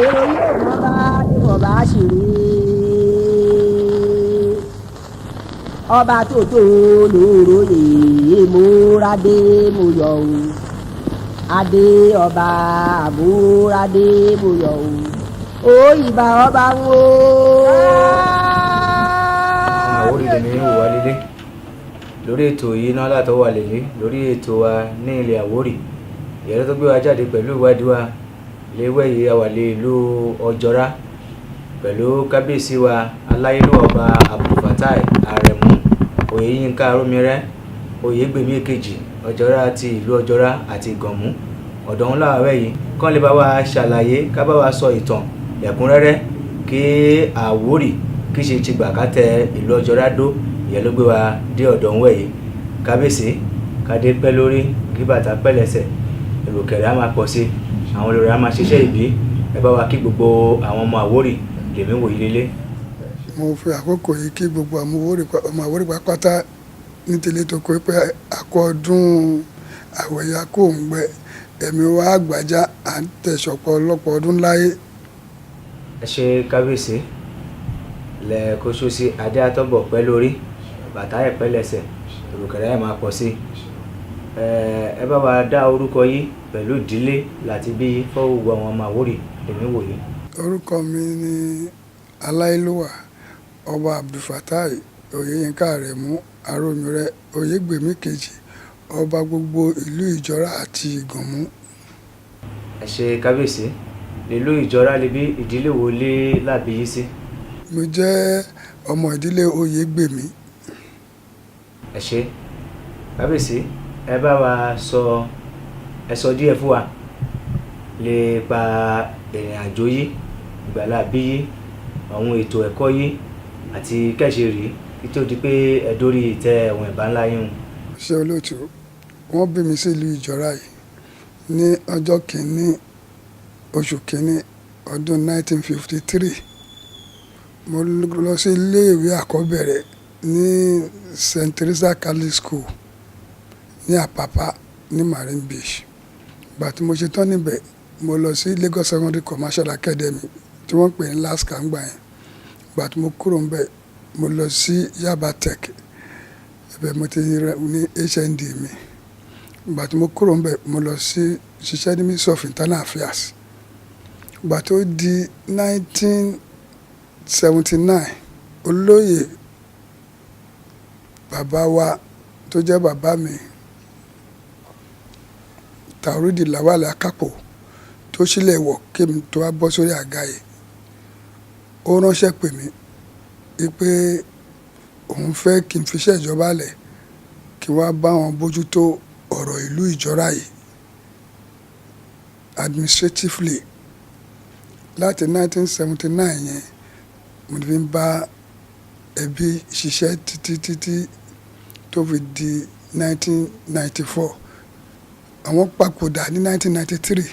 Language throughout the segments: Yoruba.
èrò yóò mọ bá ìwọ̀n bá ṣeré ọba tó tó lóòròyè múradé mo yọ̀ o adé ọba àmúradé mo yọ̀ o ìbà ọba ń wo. Àwórì lèmi ń wò wá lílé lórí ètò yìí náà látọ̀ wà lèyí lórí ètò wa ní ilẹ̀ Àwórì ìyẹn tó gbé wa jáde pẹ̀lú ìwádìí wa léwẹ́ yìí àwàlẹ̀ ìlú Ọ̀jọ́rá pẹ̀lú kábíyèsí wa aláyélúwà ọba Abdulfatai Aremu Oyèyínká Arómirẹ́ Oyègbèmí èkejì Ọ̀jọ́rá àti ìlú Ọ̀jọ́rá àti Ìgànmú ọ̀dọ̀ ńlá àwẹ̀ yìí kán lè bá wa ṣàlàyé ká bá wa sọ ìtàn ẹ̀kúnrẹ́rẹ́ kí Àwórì kí ṣe ti gbà ká tẹ ìlú Ọ̀jọ́rá dó ìyẹn ló gbé wa dé ọ̀dọ̀ ńwẹ̀ yìí kábíyèsí kádé pẹ́ lórí kí bàtà pẹ́ lẹ́sẹ̀ èròkẹ̀rẹ̀ á máa pọ̀ sí àwọn olórí á máa ṣiṣẹ́ ìbí ẹ bá wa kí gbogbo àwọn ọmọ Àwórì lèmi wò yí lélẹ̀. Mo fi àkókò yìí kí gbogbo ọmọ Àwórì pátá nítorí tó kó pé àkọ́ ọdún àwẹ̀yà kò ń gbẹ ẹ̀mí wa àgbàjá à ń tẹ̀sọ̀pọ̀ ọlọ́pọ̀ ọdún láyé. Ẹ ṣe kábíyèsí lẹ́ẹ̀kọ́ sósì adé àtọ́bọ̀ pẹ́ lórí bàtà ẹ̀ pẹ́ lẹ́sẹ̀ èròkẹ̀rẹ̀ ẹ̀ máa pọ̀ sí ẹ bá wa dá orúkọ yìí pẹ̀lú ìdílé láti bí fọ́wọ́ àwọn ọmọ Àwórì lèmi wò yìí. Orúkọ mi ni aláyélúwà ọba Abdulfatai Oyèyínká Aremu Arómirẹ́ Oyègbèmí kejì ọba gbogbo ìlú Ìjọra àti Ìgànmú. Ẹ ṣe kábíyèsí ìlú Ìjọra lè bí ìdílé wo lé lábí yìí sí. Mo jẹ́ ọmọ ìdílé Oyègbèmí. Ẹ ṣe kábíyèsí ẹ bá wa sọ díẹ̀ fún wa lè pa ìrìn àjò yìí ìgbàlá bí yìí àwọn ètò ẹ̀kọ́ yìí àti kẹ́ṣe rí kí tó di pé ẹ dórí ìtẹ́ ẹ̀wọ̀n ìbá ńlá yín. Ṣé olóòtú wọ́n bí mi sí ìlú Ìjọra yìí ní ọjọ́ kìíní oṣù kìíní ọdún 1953. Mo lọ sí iléèwé àkọ́bẹ̀rẹ̀ ní St. Teresa Catholic School ní Àpápá ní Marine Beach. Ìgbà tí mo ṣe tán níbẹ̀ mo lọ sí Lagos Secondary Commercial Academy tí wọ́n pè ní LASCA ńgbà yẹn. Ìgbà tí mo kúrò ńbẹ̀ mo lọ sí Yaba Tech ibẹ̀ mo ti ní HND mi. Ìgbà tí mo kúrò ńbẹ̀ mo lọ sí ṣiṣẹ́ ní Ministry of Internal Affairs. Ìgbà tó di 1979 olóyè bàbá wa tó jẹ́ bàbá mi Taoridi Lawal Akapo tó sílẹ̀ wọ̀ kí mi tó wá bọ́ sórí àga yìí ó ránṣẹ́ pè mí pé òun fẹ́ kí n fiṣẹ́ ìjọba lẹ̀ kí wá bá wọn bójútó ọ̀rọ̀ ìlú Ìjọra yìí administratively. Láti 1979 yẹn mo fi ń bá ẹbí ṣiṣẹ́ títí tó fi di 1994. Àwọn papòdà ní 1993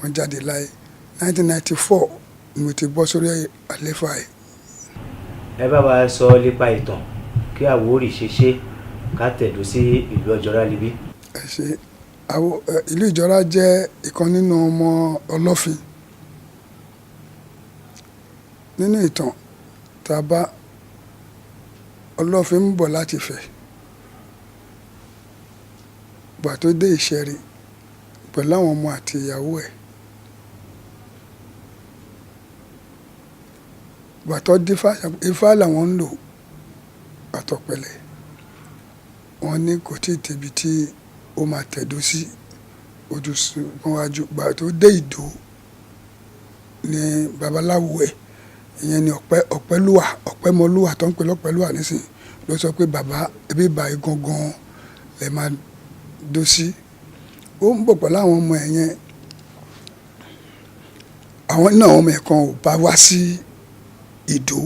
wọ́n jáde láyé 1994 ni mo ti bọ́ sórí àléfà yìí. Ẹ bá wa sọ nípa ìtàn kí Àwórì ṣe ká tẹ̀dó sí ìlú Ọ̀jọ́rá libí. Ẹ ṣe ìlú Ìjọra jẹ́ ìkan nínú ọmọ Ọlọ́fin. Nínú ìtàn tá a bá Ọlọ́fin ń bọ̀ láti Ifẹ̀ gbà tó dé Ìṣẹ̀rí pẹ̀lú àwọn ọmọ àti ìyàwó ẹ̀. Gbà tó dé Ifá làwọn ń lò àtọ̀pẹ̀lẹ̀ wọn ní kò tí ì tẹ̀bi tí ó máa tẹ̀dó sí ojú wọn wájú. Gbà tó dé Ìdó ní babaláwo ẹ̀ ìyẹn ni Ọ̀pẹ́mọlúwà tó ń pè lọ́pẹ́lúwà nísìnyí ló sọ pé bàbá ẹbí báyìí gangan lè máa dó sí. Ó ń bọ̀ pẹ̀lú àwọn ọmọ ẹ̀ yẹn àwọn náà ọmọ ẹ̀ kan ò bá wá sí Ìdó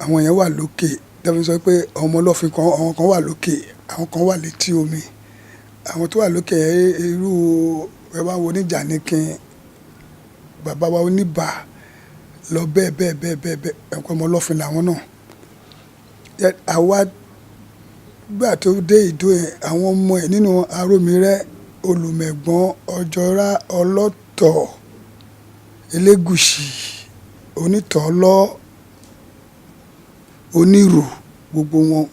àwọn yẹn wà lókè tẹ́fí sọ pé ọmọ Ọlọ́fin kan àwọn kan wà lókè àwọn kan wà létí omi. Àwọn tó wà lókè irú ẹ bá wo Oníjàníkin bàbá wa Oníbà lọ bẹ́ẹ̀ ẹ̀kọ́ ọmọ Ọlọ́fin làwọn náà. Àwa gbà tó dé Ìdó yẹn àwọn ọmọ ẹ̀ nínú Arómirẹ́ Olùmẹ̀gbọ́n Ọ̀jọ́rá Ọlọ́tọ̀ Elégùṣì, Onítọ̀ọ́lọ́, Onírù, gbogbo wọn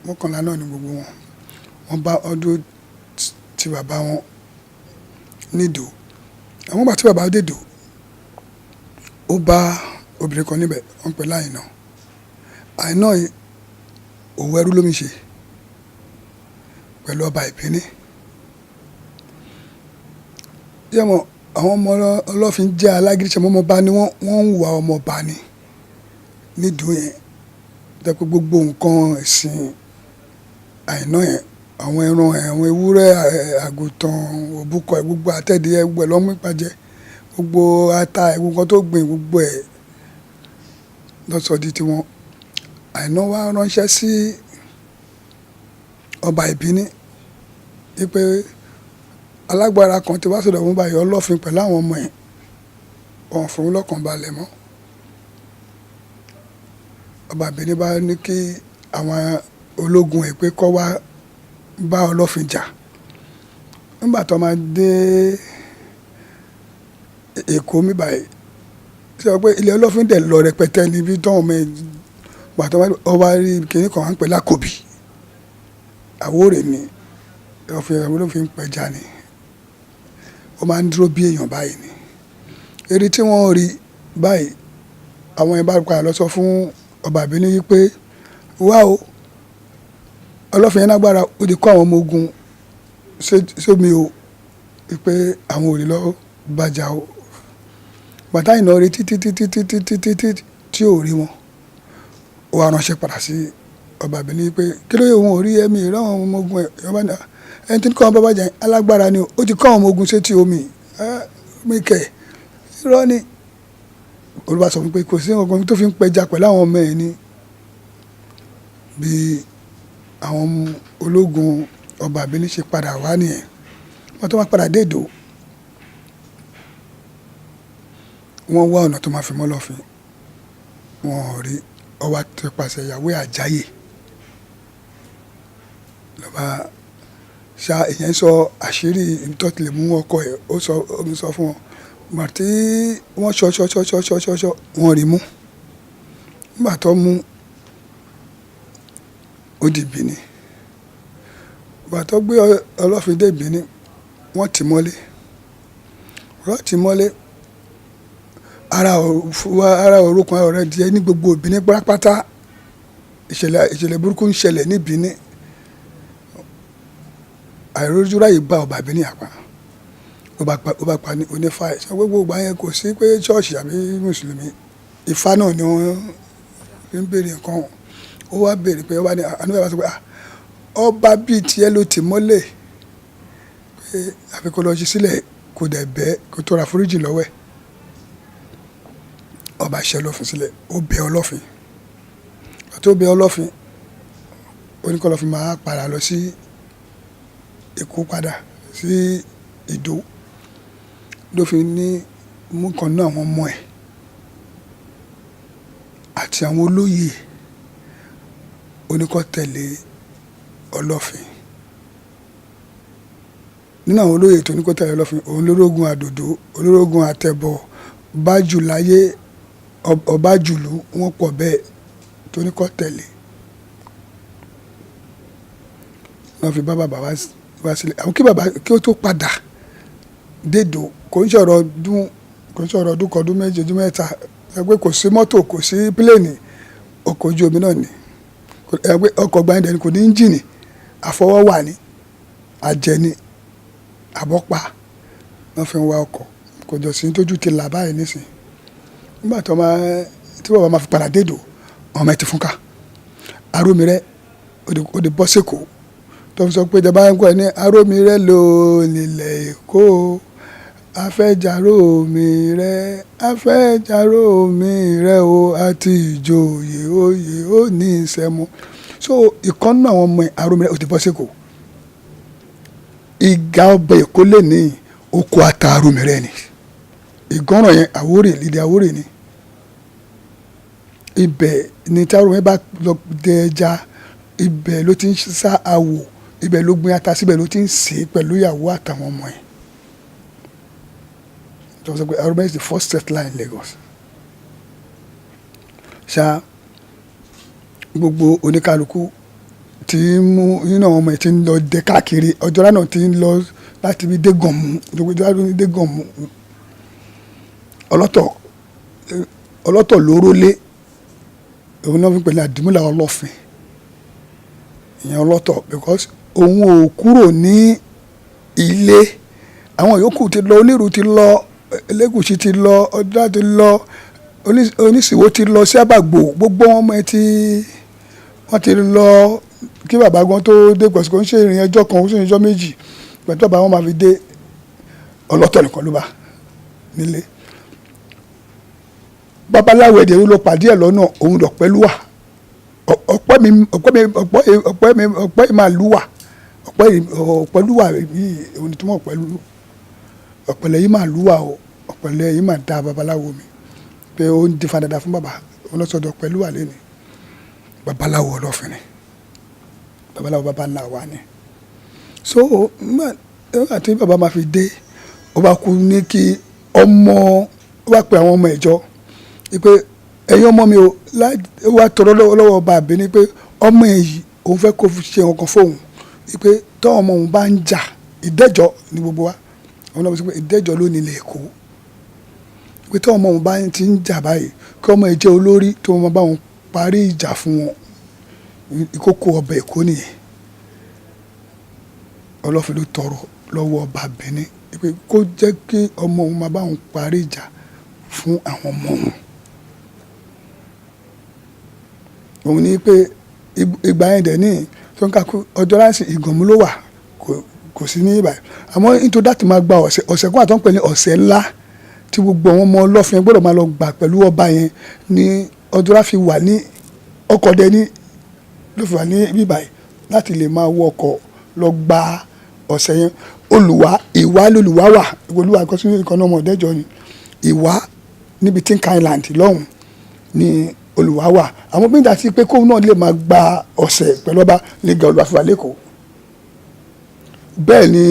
mọ́kànlá náà ni gbogbo wọn. Wọ́n bá ọdún tí bàbá wọn nídò. Àwọn ìgbà tí bàbá dèdò, ó bá obìnrin kan níbẹ̀, wọ́n pè láìná. Àìná yìí òwò ẹrú lómi ṣe pẹ̀lú ọba Ìbíní. Yẹ́mọ̀ àwọn ọmọ Ọlọ́fin jẹ́ alágídí, ṣe ọmọọba ni wọ́n ń hùwà ọmọọba ni nídò yẹn. Jẹ́ pé gbogbo nǹkan ẹ̀sìn Àìná yẹn, àwọn ẹran ẹ̀, àwọn ewúrẹ́, àgùntàn, òbúkọ ẹ̀, gbogbo àtẹ̀díyẹ, gbogbo ẹ̀ lọ́mú ìpàjẹ́, gbogbo ata ẹ̀, gbogbo nǹkan tó gbìn, gbogbo ẹ̀ lọ́sọ̀dí tiwọn. Àìná wá ránṣẹ́ sí ọba Ìbíní wípé alágbára kan ti wá sọ̀dọ̀ òun báyìí, Ọlọ́fin pẹ̀lú àwọn ọmọ ẹ̀, wọn fún un lọ́kàn balẹ̀ mọ́. Ọba Ìbíní bá ní kí àwọn ológun ẹ̀ pé kó wá bá Ọlọ́fin jà. Nígbà tó máa dé Èkó mi báyìí, ṣe wọ́n pé ilé Ọlọ́fin dẹ̀ lọ rẹpẹtẹ níbi tó ọmọ ẹ̀ gbà tó ọba rí kinní kan wá ń pè lákòbí. Àwórè ni Ọlọ́fin ń pẹja ni, ó máa ń dúró bí èèyàn báyìí ni. Èrè tí wọ́n rí báyìí, àwọn ẹ̀ bá padà lọ sọ fún ọba Ìbíní wípé wá o, Ọlọ́fin yẹn lágbára, ó ti kó àwọn ọmọ ogun sómi o, wípé àwọn ò lè lọ bàjá o. Bàtà Àìná rí títí tí ò rí wọn, ó wá ránṣẹ́ padà sí ọba Ìbíní wípé kí ló yẹ òun ò rí ẹ̀mí ìran àwọn ọmọ ogun ẹ̀. Ẹni tí kọ́ wọn bàbá jà alágbára ni o, ó ti kọ́ àwọn ọmọ ogun sétí omi. Mi kẹ̀ irọ́ ni. Olúwa sọ fún pé kò sí nǹkan tó fi ń pẹja pẹ̀lú àwọn ọmọ ẹ̀ ni. Bí àwọn ológun ọba Ìbíní ṣe padà wá nìyẹn. Wọ́n tó máa padà dé Èdò, wọ́n wá ọ̀nà tó máa fi mọ́ Ọlọ́fin, wọn ò rí. Ọwọ́ àti pàṣẹ ìyàwó Àjáyè lọ́ba ṣá ìyẹn sọ àṣírí ìtọ́tìlẹ̀ mú ọkọ ẹ̀, ó sọ fún wọn. Ìgbà tí wọ́n ṣọ́ wọn rí mú. Nígbà tó mú, ó di Ìbíní. Ìgbà tó gbé Ọlọ́fin dé Ìbíní, wọ́n tì mọ́lé. Ara orúkọ ọ̀rẹ́ díẹ̀ ní gbogbo Ìbíní pátápátá. Ìṣẹ̀lẹ̀ burúkú ń ṣẹlẹ̀ ní Ìbíní. Àìrójúráyè bá ọba Ìbíní àpá. Ó bá pa ní onífá ẹ̀. Ṣé gbogbo ìgbà yẹn kò sí pé ṣọ́ọ̀ṣì àbí mùsùlùmí, Ifá náà ni wọ́n fi ń béèrè nǹkan. Ó wá béèrè pé ọba ní àníbàbà sọ pé ọba bíi tiẹ̀ ló tì mọ́lẹ̀ pé àfi kó lọ ṣí sílẹ̀, kò dẹ̀ bẹ́ẹ̀, kó tó ra foríjì lọ́wọ́ ẹ̀. Ọba ṣẹ́ Ọlọ́fin sílẹ̀, ó bẹ Ọlọ́fin. Tó bẹ Ọlọ́fin, ó ní kó Ọlọ́fin máa padà lọ sí Èkó padà sí Ìdó. Lófin ní mú kan náà àwọn ọmọ ẹ̀ àti àwọn olóyè, ó ní kó tẹ̀lé Ọlọ́fin. Nínú àwọn olóyè tó ní kó tẹ̀lé Ọlọ́fin, òun lórógun Àdòdó, olórógun Àtẹ̀bọ̀, Bájùláyé, Ọbájùlú, wọ́n pọ̀ bẹ́ẹ̀ tó ní kó tẹ̀lé. Wọ́n fi bá bàbá wá sílẹ̀. Àwọn kí bàbá kí ó tó padà dédò, kò ń sọ̀rọ̀ ọdún kan, ọdún méjì, ọdún mẹ́ta. Ẹgbẹ́ kò sí mọ́tò, kò sí pílẹ̀nì, ọkọ̀ ojú omi náà ni. Ẹgbẹ́ ọkọ̀ gbàǹdẹ̀ ni, kò ní ẹ́ńjìnì, àfọwọ́wà ni, àjẹni, àbọ́pa wọ́n fi ń wá ọkọ̀. Kò jọ sí tójú ti là báyìí nísìnyí. Nígbà tí bàbá máa fi padà dédò, ọmọ ẹ̀ ti fúnka. Arómirẹ́ ó di bọ́ sẹ́kọ̀ọ́ tó fi sọ pé ìjọba ń kọ́ ẹ ní Arómirẹ́ ló nílẹ̀ Èkó, afẹ́jàrómirẹ́ o, àti ìjòyè oyè ó ní ìṣẹ́mu. So ìkànnì àwọn ọmọ Arómirẹ́ ó ti bọ́ sẹ́kọ̀ọ́. Ìgà ọbẹ̀ Èkó lè ní oko ata Arómirẹ́ ni. Ìgànnà yẹn Àwórè, lídìí Àwórè ni. Ibẹ̀ ni tí Arómirẹ́ bá lọ dẹ ẹja, ibẹ̀ ló ti ń sá awò, ibẹ̀ ló gbin ata síbẹ̀ ló ti ń sè é pẹ̀lú ìyàwó àtàwọn ọmọ ẹ̀. tó sọ pé Arúbá is the first settler in Lagos. ṣá gbogbo oníkálukú tí ń mú nínú àwọn ọmọ ẹ̀ tí ń lọ dé káàkiri Ọjọ́lá náà tí ń lọ láti bí Dégànmú Dégànmú ọlọ́tọ̀ lórólé òun náà fi pẹ̀lú Àdìmúlà Ọlọ́fin ìyẹn ọlọ́tọ̀ because òun ò kúrò ní ilé àwọn yòókù ti lọ Onírù ti lọ Elégùṣì ti lọ Ọjọ́lá ti lọ Onísìwò ti lọ sí Àbàgbò gbogbo wọn ọmọ ẹ tí wọ́n ti lọ kí bàbá gan tó dé pẹ̀sìkò ń ṣe ìrìn ẹjọ́ kan ó sì ń ṣọ́ méjì pẹ̀lú bàbá wọn máa fi dé ọlọ́tọ̀ nìkan ló bá nílé babaláwo ẹ̀dẹ̀ ló pàdé ẹ̀ lọ́nà òun Ọ̀pẹ́lúwà ọ̀pẹ́ máa lúwà Ọ̀pẹ́lúwà yìí òun ni tí wọ́n ọ̀pẹ̀lẹ̀ yìí máa lúwà o ọ̀pẹ̀lẹ̀ yìí máa da babaláwo mi pé ó ń di fa dada fún bàbá ọlọ́sọdọ̀ Ọ̀pẹ́lúwà lẹ́nu babaláwo Ọlọ́fin ni babaláwo bàbá ńlá wa ni so àti bàbá máa fi dé ó bá kú ní kí ọmọ ó bá pe àwọn ọmọ ìjọ pé ẹ̀yin ọmọ mi ó wá tọrọ lọ́wọ́ ọba àbíní pé ọmọ èyí òun fẹ́ kó ṣe nǹkan fóun pé tọ́ ọmọ òun bá ń jà ìdẹ́jọ́ ní gbogbo wa àwọn ọmọ sọ pé ìdẹ́jọ́ ló nílẹ̀ Èkó pé tọ́ ọmọ òun bá ti ń jà báyìí kí ọmọ ìjẹ́ olórí tó wọn bá wọn parí ìjà fún wọn ìkókó ọba Èkó nìyẹn Ọlọ́fin ló tọrọ lọ́wọ́ ọba Benin pé kó jẹ́ kí ọmọ òun máa bá òun parí ìjà fún àwọn ọmọ òun ní pé ìgbà yẹn dẹ̀ ní tó ń kakú Ọjọ́lá sí Ìgànmú ló wà kò sí ní ìbàyẹn àmọ́ nítorí láti máa gba ọ̀sẹ̀ kan àtọ́ ń pè ní ọ̀sẹ̀ ńlá tí gbogbo àwọn ọmọ Ọlọ́fin gbọ́dọ̀ máa lọ gbà pẹ̀lú ọba yẹn ní Ọjọ́lá fi wà ní ọkọ̀ dẹni ló fi wà ní bíbáyìí láti lè máa wọ ọkọ̀ lọ gba ọ̀sẹ̀ yẹn Ìwá lolùwá wà olúwa ìkọsílẹ̀ ìkànnì ọmọ ọ̀dẹ́jọ́ ni Ìwá níbi Tinker Island lọ́hùn ni olùwá wà àwọn bí n dàtí pé kóun náà lè máa gba ọ̀sẹ̀ pẹ̀lú ọba lè ga olùwà fìwà lẹ́kọ̀ọ́ bẹ́ẹ̀ ni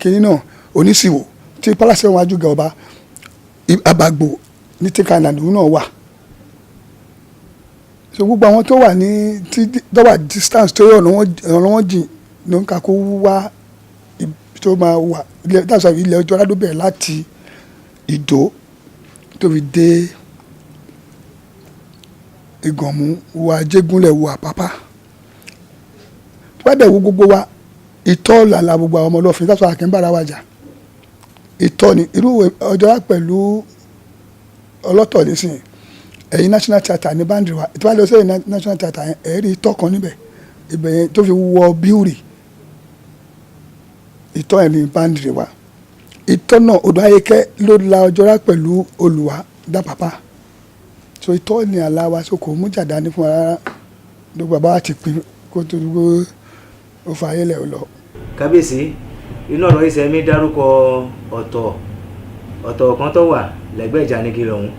kìnìún náà Onísìwò tí pálásẹ̀ wọn ajú ga ọba Àbàgbò ní Tinker Island náà wà so gbogbo àwọn tó wà ní tó wà distance tó yọ ọ̀nà wọn jìn ló ń kakó wá tó máa wà ilẹ̀ Ọjọ́lá ló bẹ̀rẹ̀ láti Ìdó tó fi dé Ìgànmú wo Ajégúnlẹ̀ wo Àpápá wádẹ̀ wo gbogbo wa ìtọ́ làlà gbogbo àwọn ọmọ Ọlọ́fin that's why àkínbára wájà ìtọ́ ni irú Ọjọ́lá pẹ̀lú ọlọ́tọ̀ nísìnyí ẹ̀yin National Theatre ní báńdì wa ìtọ́ àlọ́ sẹ́yìn National Theatre yẹn ẹ̀rí ìtọ́ kan níbẹ̀ ibẹ̀ yẹn tó fi wọ bíúrì ìtọ́ ẹ̀ ní báńdì wa ìtọ́ náà Odò Ayékẹ́ ló la Ọjọ́lá pẹ̀lú Olùwà dàpàpà so ìtọ́ ní àlá wa so kò mú jàdá ní fún wa rárá ló bàbá wa ti pin kó tó dúró ó fa ayélẹ̀ lọ. Kábíyèsí inú ọ̀rọ̀ ìṣẹ̀mí dárúkọ ọ̀tọ̀ kan tó wà lẹ́gbẹ̀ẹ́ Ìjànikin lọ́hùn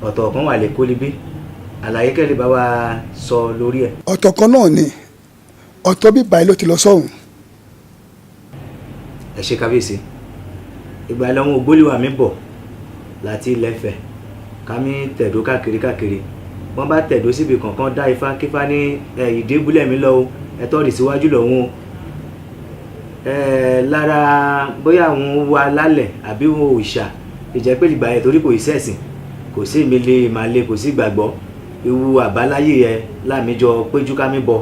ọ̀tọ̀ kan wà lẹ́kọ́ libí àlàyé kẹ́lẹ́ bá wa sọ lórí ẹ̀. ọ̀tọ̀ kan náà ni ọ̀tọ̀ bíbá yìí ló ti lọ sọ́hùn. ẹ ṣe kábíyèsí ìgbà ìlọ́hún ògbólíwà mi bọ̀ láti ilẹ̀ Ifẹ̀ kámi tẹ̀dó káàkiri wọ́n bá tẹ̀dó síbi kankan dá ifá kífá ní ìdébúlẹ̀ mi lọ o ẹ̀tọ́ rì síwájú lọ́hún o lára bóyá àwọn wa lálẹ̀ àbí wọn òòṣà ìjẹ́pẹ́ ìgbà yẹn torí kò ì sẹ́sìn kò sí ìmìlẹ̀ ìmàlẹ̀ kò sí ìgbàgbọ́ ewu àbáláyé yẹn láàmìjọ péjú kámi bọ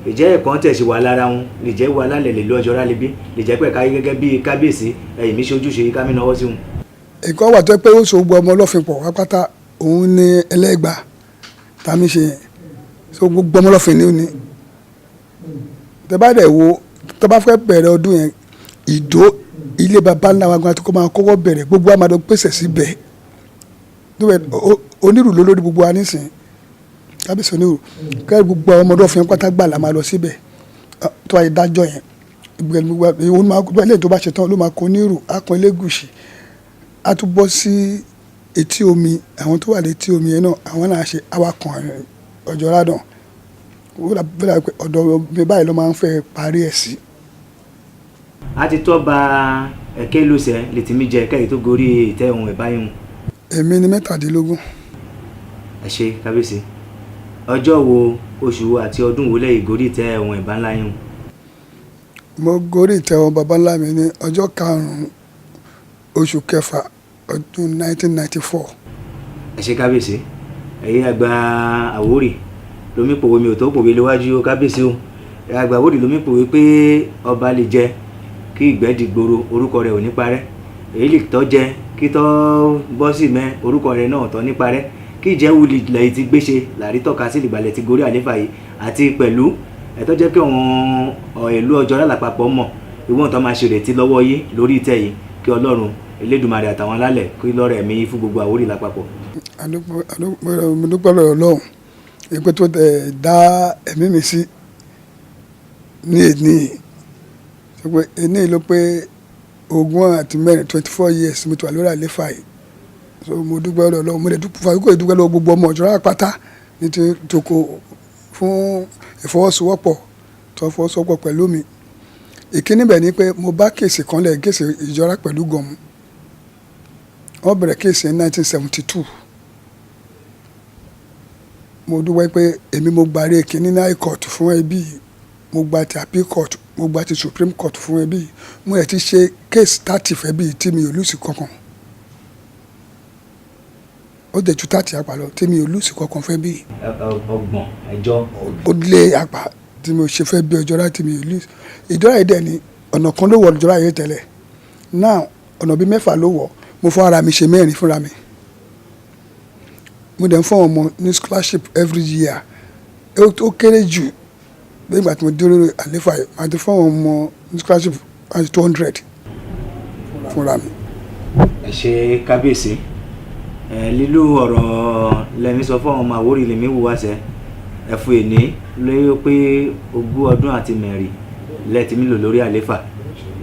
ìjẹ́ ẹ̀kan tẹ̀sí wa lára wọn lè jẹ́ wa lálẹ́ lè lọ Ọjọ́lá lébi lè jẹ́ pẹ̀ káyé gẹ́gẹ́ bí kábíyèsí ẹ̀yìn mi ṣojúṣe kámi náwó sí wọn. ìkọ́ wà tó pé ó so gbogbo ọmọ Ọlọ́fin pọ̀ pápátá òun ní Ẹlẹ́gbà tàmí ṣe yẹn so gbogbo ọmọ Ọlọ́fin ní òní tẹ bá dẹ̀ wo tẹ bá fẹ́ bẹ̀rẹ̀ ọdún yẹn Ìdó ilé baba ńlá wa gan àti kó máa kọ́kọ́ bẹ̀rẹ̀ gbogbo àmàdó pèsè síbẹ̀ Onírù ló lórí gbogbo wa nísìnyí kábíyèsí Onírù kẹ́rì gbogbo ọmọ Ọlọ́fin pátá gbà la máa lọ síbẹ̀ tó wáyé dájọ́ yẹn ilé tó bá ṣe tán ló máa kó Onírù akọ Elégùṣì a tún bọ́ sí etí omi àwọn tó wà létí omi yẹn náà àwọn náà ṣe awakọ̀ Ọjọ́lá náà ọ̀dọ̀ mi báyìí ló máa ń fẹ́ parí ẹ̀ sí. a ti tọ́ ba ẹ̀kẹ́ ló ṣe lè ti mí jẹ kẹ́yìn tó gorí ìtẹ́ ohun ìbáyìí mu. èmi ni 17. ẹ ṣé kábíyèsí. ọjọ́ wo oṣù wo àti ọdún wo lẹ́yìn gorí ìtẹ́ ohun ìbá ńlá yín? mo gorí ìtẹ́ ohun baba ńlá mi ní ọjọ́ 5 oṣù kẹfà ọdún 1994. ẹ ṣé kábíyèsí. ẹ̀yin àgbà Àwórì lomi pòwe mi ò tó pòwe léwájú kábíyèsí o. ẹ̀yin àgbà Àwórì lomi pòwe pé ọba lè jẹ kí ìgbẹ́ di gboro orúkọ rẹ̀ ò ní parẹ́. èyí lè tọ́ jẹ kí tọ́ bọ́ sí mẹ́ orúkọ rẹ̀ náà tọ́ ní parẹ́. kí ìjẹ́ wuli lẹ́yìn ti gbéṣe làrí tọ́ka sí ìgbàlẹ̀ ti gorí àléfà yìí àti pẹ̀lú ẹ̀tọ́ jẹ́ kí àwọn ìlú Ọ̀jọ́rá lápapọ̀ mọ̀ ìwọ̀n tó máa ṣe retí lọ́wọ́ yìí lórí ìtẹ́ yìí kí Ọlọ́run Elédùmarè àtàwọn alálẹ̀ kí lọ́rẹ̀ mi fún gbogbo Àwórì lápapọ̀. mo dúpẹ́ lọ́wọ́ Ọlọ́run ìpè tó dá ẹ̀mí mi sí ní èní pé èní ló pé 24 years mo ti wà lórí àléfà yìí. so mo dúpẹ́ lọ́wọ́ Ọlọ́run mo lè dúpẹ́ lọ́wọ́ gbogbo ọmọ Ọ̀jọ́rá pátá ní ti tòkó fún ìfọwọ́sowọ́pọ̀ tó fọwọ́sowọ́pọ̀ pẹ̀lú mi. ìkíní bẹ̀ ni pé mo bá kéèsì kan lẹ̀ kéèsì Ìjọra pẹ̀lú Gànmú. wọ́n bẹ̀rẹ̀ kéèsì ní 1972. mo dúpẹ́ pé èmi mo gbàrí ìkíní ní high court fún ẹbí, mo gba ti appeal court, mo gba ti supreme court fún ẹbí. mo yẹ ti ṣe kéèsì 30 fẹ́ bí tí mi ò lùsì kankan. ó dẹ̀ ju 30 àpá lọ tí mi ò lùsì kankan fẹ́ bí. ọgbọ̀n ẹjọ́. ó lé àpá tí mo ṣe fẹ́ bí Ọ̀jọ́rá tí mi ò lùsì. Ìjọra yìí dẹ̀ ni ọ̀nà kan ló wọ̀ Ọ̀jọ́rá yìí tẹ́lẹ̀. now ọ̀nà bíi 6 ló wọ̀ mo fún ara mi ṣe 4 fúnra mi. mo dẹ̀ ń fún ọmọ ní scholarship every year. ó kéré jù nígbà tí mo dúró àléfà yìí máa ti fún ọmọ ní scholarship 200 fúnra mi. ẹ ṣé kábíyèsí. lílo ọ̀rọ̀ lẹ́mi sọ fún ọmọ Àwórì lèmi wù wá sẹ́ ẹ̀fù èní lóyún pé 20 ọdún àti mẹ́rin lẹ́ẹ̀tì mi lò lórí àléfà.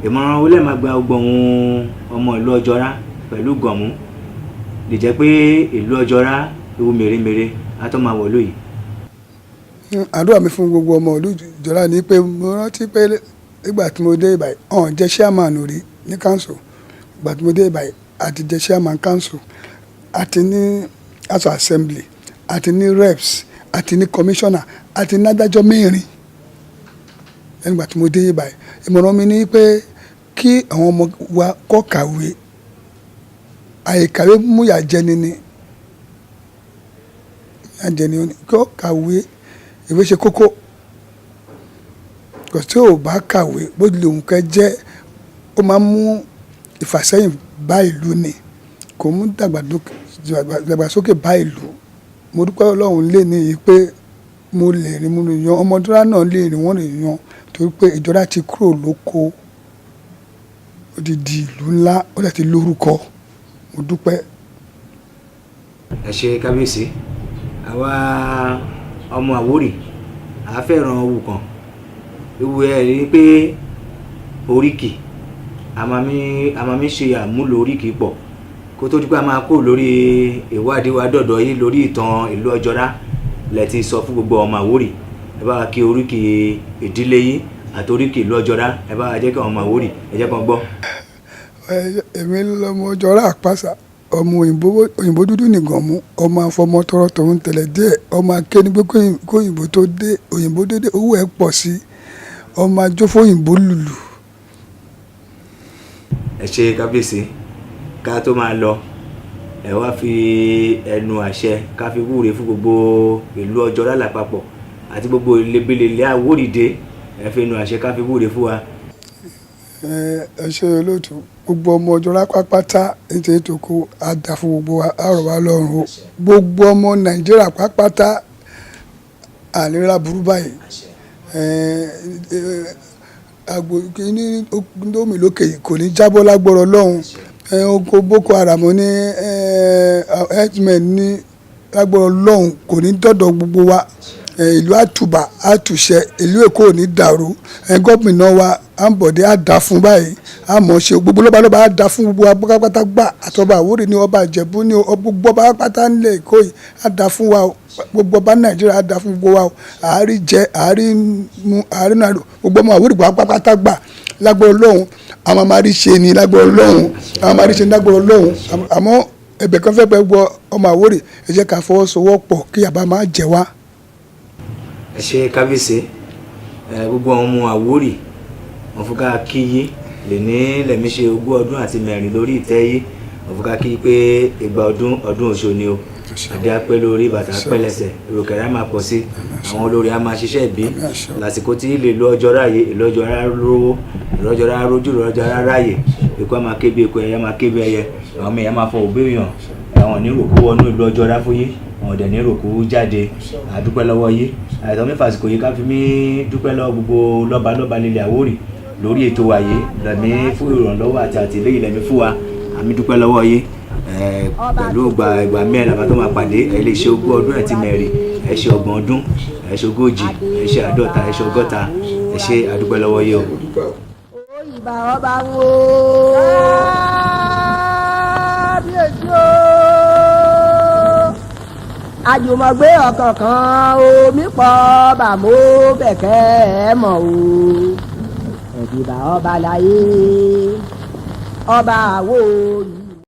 ìmọ̀ràn wo lẹ́ẹ̀ máa gba ọgbọ̀n ọmọ ìlú Ọ̀jọ́rá pẹ̀lú Gànmú lè jẹ́ pé ìlú Ọ̀jọ́rá ewu mèremère atọ́ máa wọ̀ lóyìí. àdúrà mi fún gbogbo ọmọ ìlú Ọ̀jọ́rá ni pé mo rántí pé ìgbà tí mo dé ìbàyí ọ̀hún jẹ́ chairman rí ní council. ìgbà tí mo dé ìbàyí àti jẹ́ chairman council àti ní house assembly àti ní reps àti ní commissioner àti ní adájọ́ 4. nígbà tí mo dé ìbàyí ìmọ̀ràn mi ni pé kí àwọn ọmọ wa kọ́ kàwé. àìkàwé múyà jẹni ni kọ́ kàwé. ìwé ṣe kókó. kò tí ò bá kàwé bó tilẹ̀ òun kẹ́ jẹ́ ó máa ń mú ìfàsẹ́yìn bá ìlú ni kò mú dàgbàsókè bá ìlú. mo dúpẹ́ Ọlọ́run lé ní yìí pé mo lè rìn mo lè yan ọmọ Ọ̀jọ́rá náà lè rìn wọ́n lè yan torí pé Ìjọra ti kúrò lóko ó ti di ìlú ńlá ó dẹ̀ ti lórúkọ. mo dúpẹ́. ẹ ṣé kábíyèsí. àwa ọmọ Àwórì a fẹ́ràn owó kan ewu ẹ̀ rí pé oríkì a máa mi ṣe àmúlò oríkì pọ̀ kó tó dípẹ́ a máa kó lórí ìwádìí wa dọ̀dọ̀ yìí lórí ìtàn ìlú Ọ̀jọ́rá lẹ ti sọ fún gbogbo ọmọ Àwórì. ẹ bá wa kí oríkì ìdílé yìí àti oríkì ìlú Ọ̀jọ́rá ẹ bá wa jẹ́ kí ọmọ Àwórì ẹ jẹ́ kàn gbọ́. èmi lọmọ Ọ̀jọ́rá àpáṣà ọmọ òyìnbó dúdú ní Gànmú ọmọ afọmọ tọrọ tọhún tẹ́lẹ̀ díẹ̀ ọmọ akéni pé kóyìnbó tó dé òyìnbó dédé owó ẹ̀ pọ̀ sí ọmọ ajófó òyìnbó lùlù. ẹ ṣé kábíyèsí. ká tó máa lọ ẹ wá fi ẹnu àṣẹ ká fi wúre fún gbogbo ìlú Ọ̀jọ́rá lápapọ̀ àti gbogbo ìlébélélé Àwórì dé ẹ fi ẹnu àṣẹ ká fi wúre fún wa. ẹ ṣe olóòtú gbogbo ọmọ Ọ̀jọ́rá pápátá nítorí tó kó àdá fún gbogbo wa àrọ̀ wa lọ́rùn o gbogbo ọmọ Nàìjíríà pápátá àlera burú báyìí. àgbo kìíní omi lókè kò ní jábọ́ lágbọ́rọ̀ Ọlọ́run. oko Boko Haram ní herdsmen ní lágbọ́rọ̀ Ọlọ́run kò ní dọ́dọ̀ gbogbo wa. ìlú àtùbà àtùṣẹ ìlú Èkó ò ní dàrú. gómìnà wa Àǹbọ̀dé á dá fún báyìí àmọ́ ṣe gbogbo lọ́balọ́ba á dá fún gbogbo apátápátá gbà àtọ́ba Àwórì ní ọba Ìjẹ̀bú ní gbogbo ọba pátá nílẹ̀ Èkó yìí á dá fún wa gbogbo ọba Nàìjíríà á dá fún gbogbo wa àárí jẹ àárí mu àárí náà gbogbo ọmọ Àwórì pátá gbà lágbára Ọlọ́run àwọn máa rí ṣe ni lágbára Ọlọ́run àwọn máa rí ṣe ni lágbára Ọlọ́run àmọ́ ẹ̀bẹ̀ kan fẹ́ pẹ́ gbọ́ ọmọ Àwórì ẹ jẹ́ ká fọwọ́sowọ́pọ̀ kí àbá máa jẹ wá. ẹ ṣe kábíyèsí gbogbo àwọn ọmọ Àwórì wọn fún ká kíyé lè ní lẹ́mí ṣe ogún ọdún àti mẹ́rin lórí ìtẹ́ yìí wọn fún ká kí pé ìgbà ọdún Ọ̀ṣun ni o àdé apẹ́ lórí bàtà apẹ́ lẹ́sẹ̀ ìròkẹ̀rẹ́ á máa pọ̀ sí àwọn olórí á máa ṣiṣẹ́ ìbí lásìkò tí ilé ìlú ọjọ́ ráàyè ìlú ọjọ́ rárá rówó ìlú ọjọ́ rárá rójú ìlú ọjọ́ rárá ráàyè ikú á máa ké bí ikú ẹyẹ á máa ké bí ẹyẹ àwọn ọmọ ẹ̀yà máa fọ òbí èèyàn àwọn oníròkú wọnú ìlú ọjọ́ ráfóyé àwọn ọ̀dẹ̀ níròkú jáde àdúpẹ́ lọ́wọ́ yé àìtọ́ mi fàsìkò yìí ká fi mí dúpẹ́ lọ́wọ́ gbogbo lọ́balọ́ba nílẹ̀ Àwórì lórí ètò wa yìí lẹ́mí fún ìrànlọ́wọ́ àti àtìlẹ́yìn lẹ́mí fún wa àmì dúpẹ́ lọ́wọ́ yé pẹ̀lú ìgbà mẹ́rin àbá tó máa pàdé ẹ lè ṣe ogún ọdún ẹ̀ ti mẹ́rin ẹ ṣe ọgbọ̀n ọdún ẹ ṣe ogójì ẹ ṣe àádọ́ta ẹ ṣe ọgọ́ta ẹ ṣe àdúpẹ́ lọ́wọ́ yé o. ìbà ọba ń wo kábíyèsí o àjùmọ̀gbé ọ̀kọ̀ọ̀kan omi pọ̀ bàmó bẹ̀kẹ́ mọ̀ o ẹ̀dìbà ọba láyé ọba Àwórì.